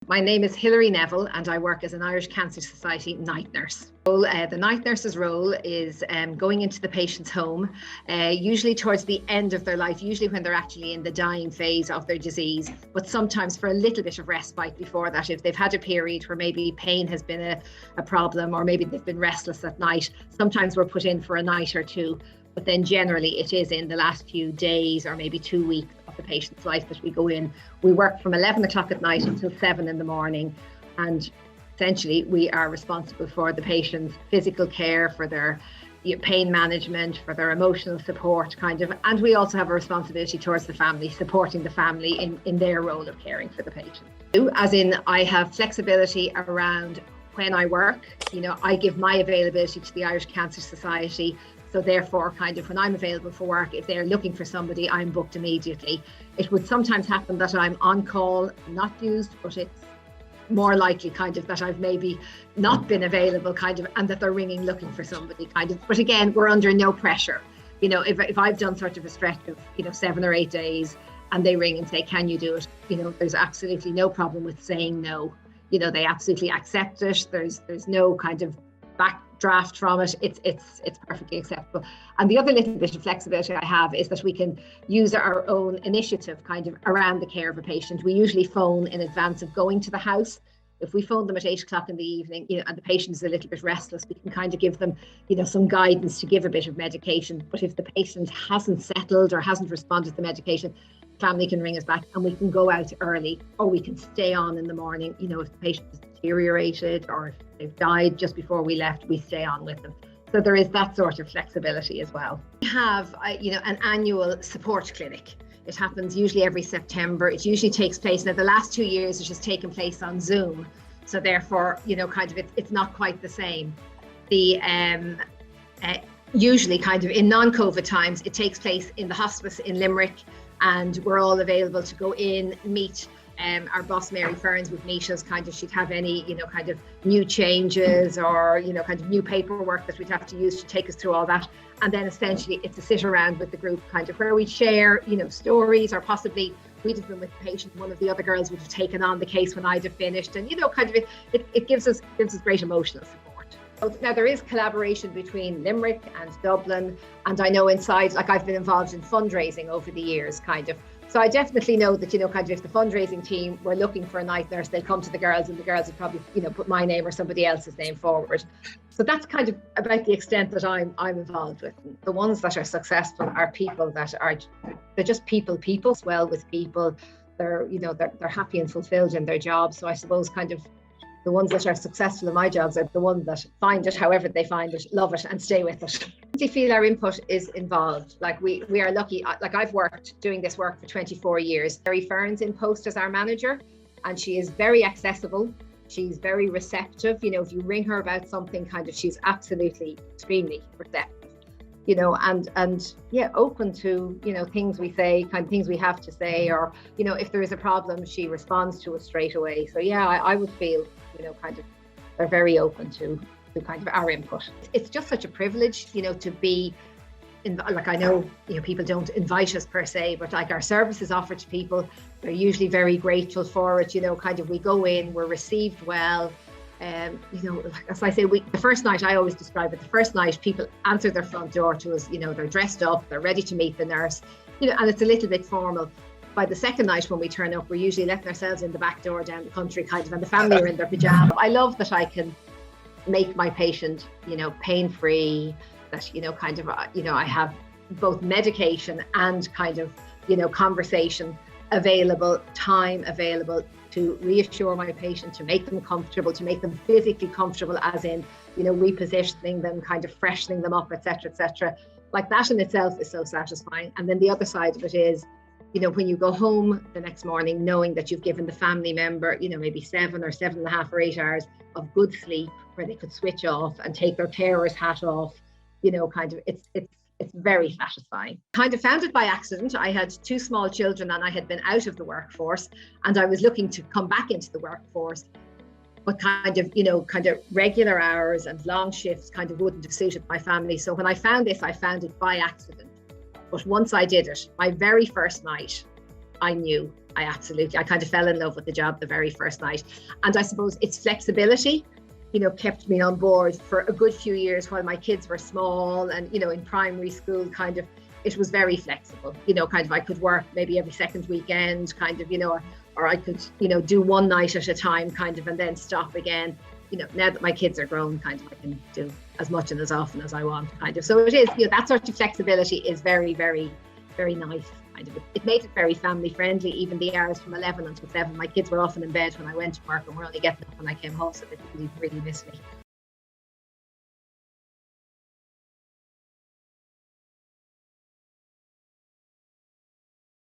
My name is Hilary Neville and I work as an Irish Cancer Society night nurse. The night nurse's role is going into the patient's home, usually towards the end of their life, usually when they're actually in the dying phase of their disease, but sometimes for a little bit of respite before that. If they've had a period where maybe pain has been a problem, or maybe they've been restless at night, sometimes we're put in for a night or two. But then generally it is in the last few days or maybe 2 weeks of the patient's life that we go in. We work from 11 o'clock at night until 7 in the morning. And essentially we are responsible for the patient's physical care, for their pain management, for their emotional support and we also have a responsibility towards the family, supporting the family in their role of caring for the patient. As in, I have flexibility around when I work. I give my availability to the Irish Cancer Society. So therefore, when I'm available for work, if they're looking for somebody, I'm booked immediately. It would sometimes happen that I'm on call, not used, but it's more likely that I've maybe not been available and that they're ringing looking for somebody But again, we're under no pressure. If I've done sort of a stretch of, 7 or 8 days and they ring and say, can you do it? There's absolutely no problem with saying no. They absolutely accept it. There's no backdraft from it. It's perfectly acceptable. And the other little bit of flexibility I have is that we can use our own initiative around the care of a patient. We usually phone in advance of going to the house. If we phone them at 8 o'clock in the evening, and the patient is a little bit restless, we can give them, some guidance to give a bit of medication. But if the patient hasn't settled or hasn't responded to the medication, family can ring us back and we can go out early, or we can stay on in the morning. If the patient is deteriorated or if they've died just before we left, we stay on with them. So there is that sort of flexibility as well. We have an annual support clinic. It happens usually every September. It usually takes place, now the last 2 years it has taken place on Zoom, so therefore it's not quite the same. The usually in non-COVID times it takes place in the hospice in Limerick, and we're all available to go in, meet our boss Mary Ferns would meet us, she'd have any new changes or new paperwork that we'd have to use to take us through all that. And then essentially it's a sit around with the group where we share stories, or possibly we'd have been with the patient, one of the other girls would have taken on the case when I'd have finished, and it gives us great emotional support. Now there is collaboration between Limerick and Dublin, and I know inside, I've been involved in fundraising over the years, So I definitely know that, if the fundraising team were looking for a night nurse, they'd come to the girls, and the girls would probably, put my name or somebody else's name forward. So that's about the extent that I'm involved with. The ones that are successful are people they're just people well with people. They're happy and fulfilled in their job. So I suppose the ones that are successful in my jobs are the ones that find it, however they find it, love it and stay with it. We feel our input is involved. We are lucky. I've worked doing this work for 24 years. Mary Ferns in post as our manager, and she is very accessible. She's very receptive. If you ring her about something, she's absolutely extremely receptive. Open to, things we say, things we have to say, or, if there is a problem, she responds to us straight away. So I would feel, they're very open to our input. It's just such a privilege, to be in, I know, people don't invite us per se, but our services offered to people, they're usually very grateful for it. We go in, we're received well. As I say, the first night, I always describe it, the first night people answer their front door to us, they're dressed up, they're ready to meet the nurse, and it's a little bit formal. By the second night when we turn up, we're usually letting ourselves in the back door down the country, and the family are in their pajamas. I love that I can make my patient, pain-free, that, I have both medication and conversation available, time available to reassure my patient, to make them comfortable, to make them physically comfortable, as in, repositioning them, freshening them up, etc., etc. That in itself is so satisfying. And then the other side of it is, when you go home the next morning, knowing that you've given the family member, maybe 7 or 7.5 or 8 hours of good sleep, where they could switch off and take their carer's hat off, it's very satisfying. Founded by accident. I had 2 small children and I had been out of the workforce, and I was looking to come back into the workforce, but regular hours and long shifts wouldn't have suited my family. So when I found this, I found it by accident. But once I did it, my very first night, I knew. I kind of fell in love with the job the very first night. And I suppose its flexibility, kept me on board for a good few years while my kids were small and, in primary school, kind of, it was very flexible, kind of I could work maybe every second weekend, kind of, or I could, do one night at a time, kind of, and then stop again. Now that my kids are grown, kind of, I can do as much and as often as I want, kind of. So it is, that sort of flexibility is very, very, very nice. Kind of. It made it very family friendly, even the hours from 11 until 7. My kids were often in bed when I went to work and were only getting up when I came home, so they really, really missed me.